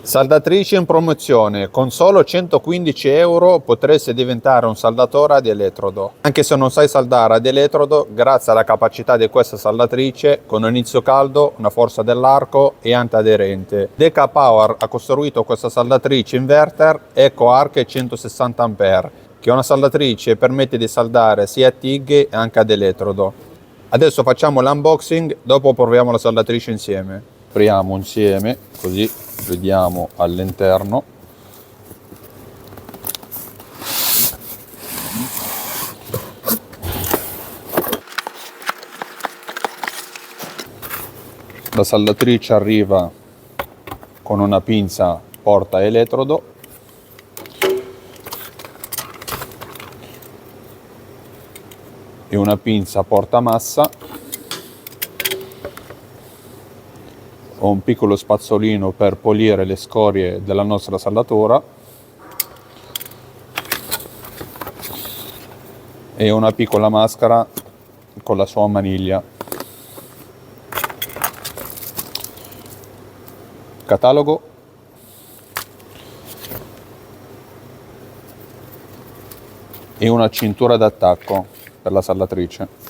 Saldatrice in promozione, con solo 115 euro potresti diventare un saldatore ad elettrodo. Anche se non sai saldare ad elettrodo, grazie alla capacità di questa saldatrice, con un inizio caldo, una forza dell'arco e antiaderente. DK Power ha costruito questa saldatrice inverter EcoArc 160 A, che è una saldatrice che permette di saldare sia a TIG e anche ad elettrodo. Adesso facciamo l'unboxing, dopo proviamo la saldatrice insieme. Apriamo insieme, così vediamo all'interno. La saldatrice arriva con una pinza porta elettrodo, e una pinza porta massa. Ho un piccolo spazzolino per pulire le scorie della nostra saldatura e una piccola maschera con la sua maniglia. Catalogo. E una cintura d'attacco per la saldatrice.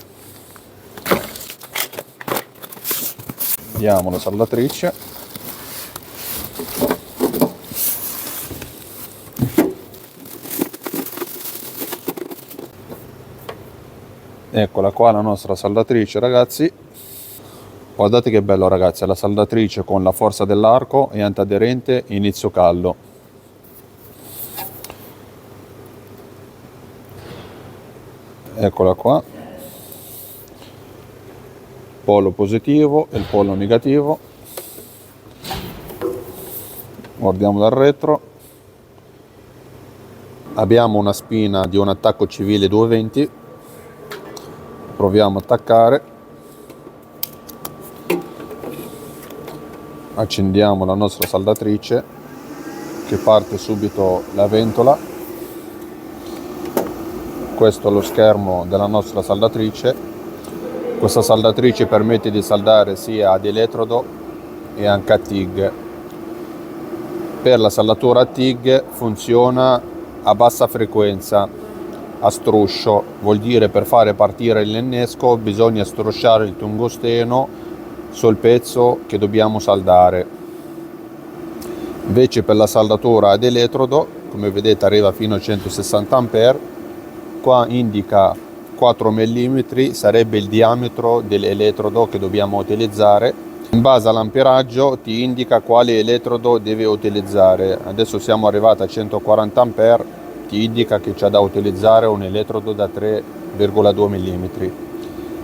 Vediamo la saldatrice. Eccola qua la nostra saldatrice, ragazzi. Guardate che bello, ragazzi, la saldatrice con la forza dell'arco e antiaderente inizio caldo. Eccola qua. Polo positivo e il polo negativo. Guardiamo dal retro. Abbiamo una spina di un attacco civile 220. Proviamo a attaccare. Accendiamo la nostra saldatrice, che parte subito la ventola. Questo è lo schermo della nostra saldatrice. Questa saldatrice permette di saldare sia ad elettrodo e anche a TIG. Per la saldatura a TIG funziona a bassa frequenza, a struscio, vuol dire per fare partire l'innesco bisogna strusciare il tungsteno sul pezzo che dobbiamo saldare. Invece per la saldatura ad elettrodo, come vedete, arriva fino a 160 A, qua indica 4 mm, sarebbe il diametro dell'elettrodo che dobbiamo utilizzare. In base all'amperaggio ti indica quale elettrodo deve utilizzare. Adesso siamo arrivati a 140 A, ti indica che c'è da utilizzare un elettrodo da 3,2 mm.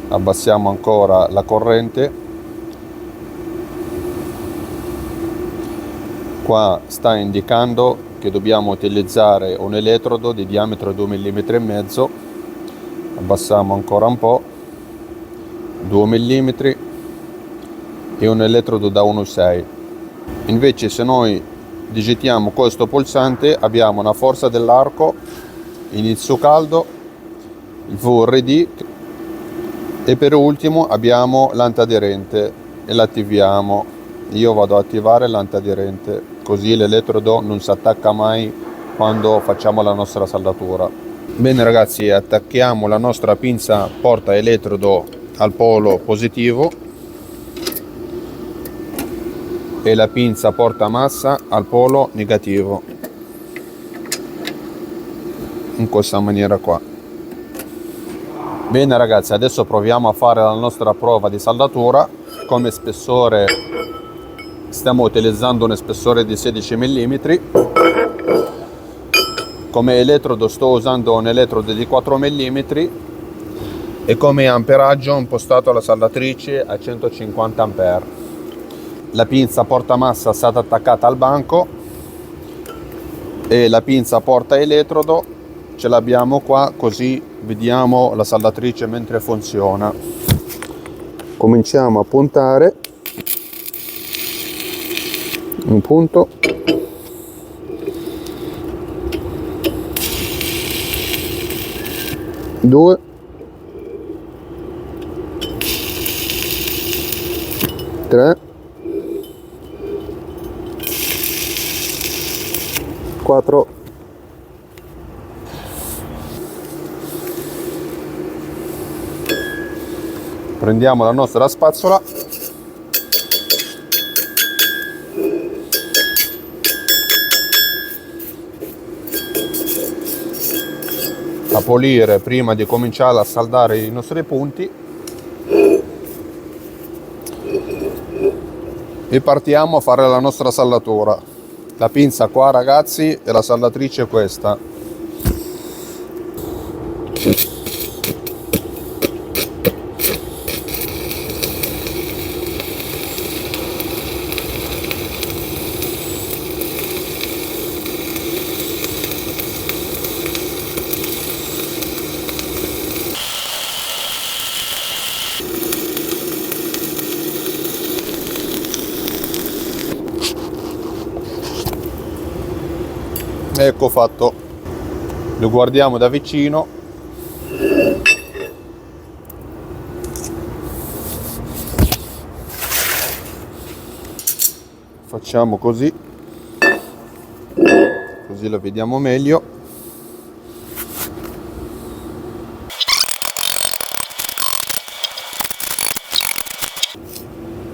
Abbassiamo ancora la corrente. Qua sta indicando che dobbiamo utilizzare un elettrodo di diametro 2,5 mm. Abbassiamo ancora un po', 2 mm e un elettrodo da 1,6. Invece se noi digitiamo questo pulsante abbiamo una forza dell'arco, inizio caldo, il VRD e per ultimo abbiamo l'antiaderente e l'attiviamo. Io vado ad attivare l'antiaderente, così l'elettrodo non si attacca mai quando facciamo la nostra saldatura. Bene, ragazzi, attacchiamo la nostra pinza porta elettrodo al polo positivo e la pinza porta massa al polo negativo, in questa maniera qua. Bene, ragazzi, adesso proviamo a fare la nostra prova di saldatura. Come spessore stiamo utilizzando un spessore di 16 mm. Come elettrodo sto usando un elettrodo di 4 mm e come amperaggio ho impostato la saldatrice a 150 A. La pinza porta massa è stata attaccata al banco e la pinza porta elettrodo ce l'abbiamo qua, così vediamo la saldatrice mentre funziona. Cominciamo a puntare. Un punto. 2, 3, 4. Prendiamo la nostra spazzola, a pulire prima di cominciare a saldare i nostri punti, e partiamo a fare la nostra saldatura. La pinza qua ragazzi e la saldatrice è questa. Ecco fatto, lo guardiamo da vicino, facciamo così lo vediamo meglio.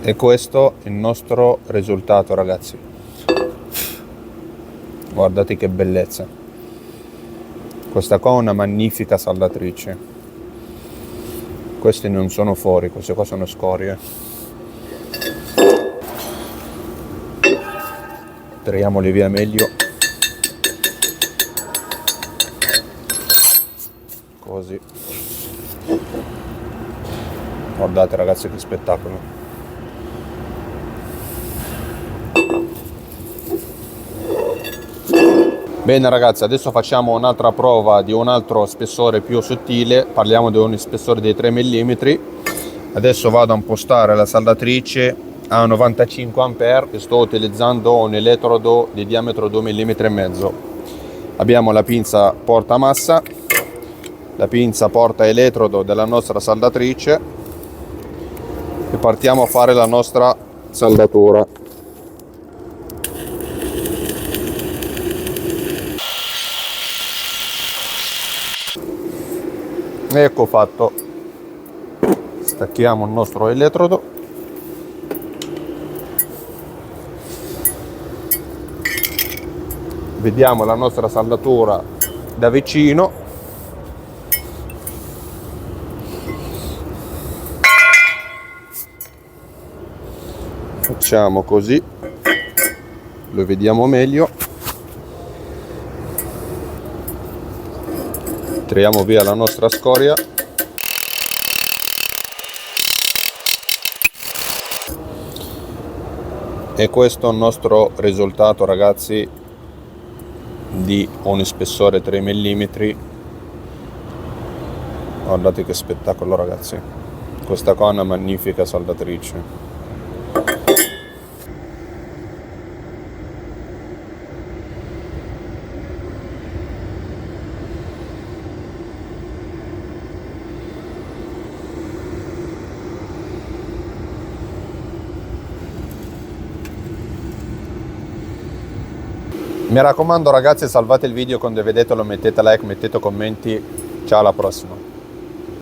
E questo è il nostro risultato ragazzi. Guardate che bellezza, questa qua è una magnifica saldatrice. Questi non sono fori, queste qua sono scorie. Tiriamoli via meglio, così. Guardate ragazzi che spettacolo. Bene ragazzi, adesso facciamo un'altra prova di un altro spessore più sottile, parliamo di un spessore di 3 mm. Adesso vado a impostare la saldatrice a 95 A e sto utilizzando un elettrodo di diametro 2,5 mm. Abbiamo la pinza porta massa, la pinza porta elettrodo della nostra saldatrice e partiamo a fare la nostra saldatura. Ecco fatto, stacchiamo il nostro elettrodo, vediamo la nostra saldatura da vicino, facciamo così, lo vediamo meglio, tiriamo via la nostra scoria e questo è il nostro risultato ragazzi di un spessore 3 mm. Guardate che spettacolo ragazzi, questa qua è una magnifica saldatrice. Mi raccomando ragazzi, salvate il video, quando vedete lo mettete like, mettete commenti. Ciao, alla prossima.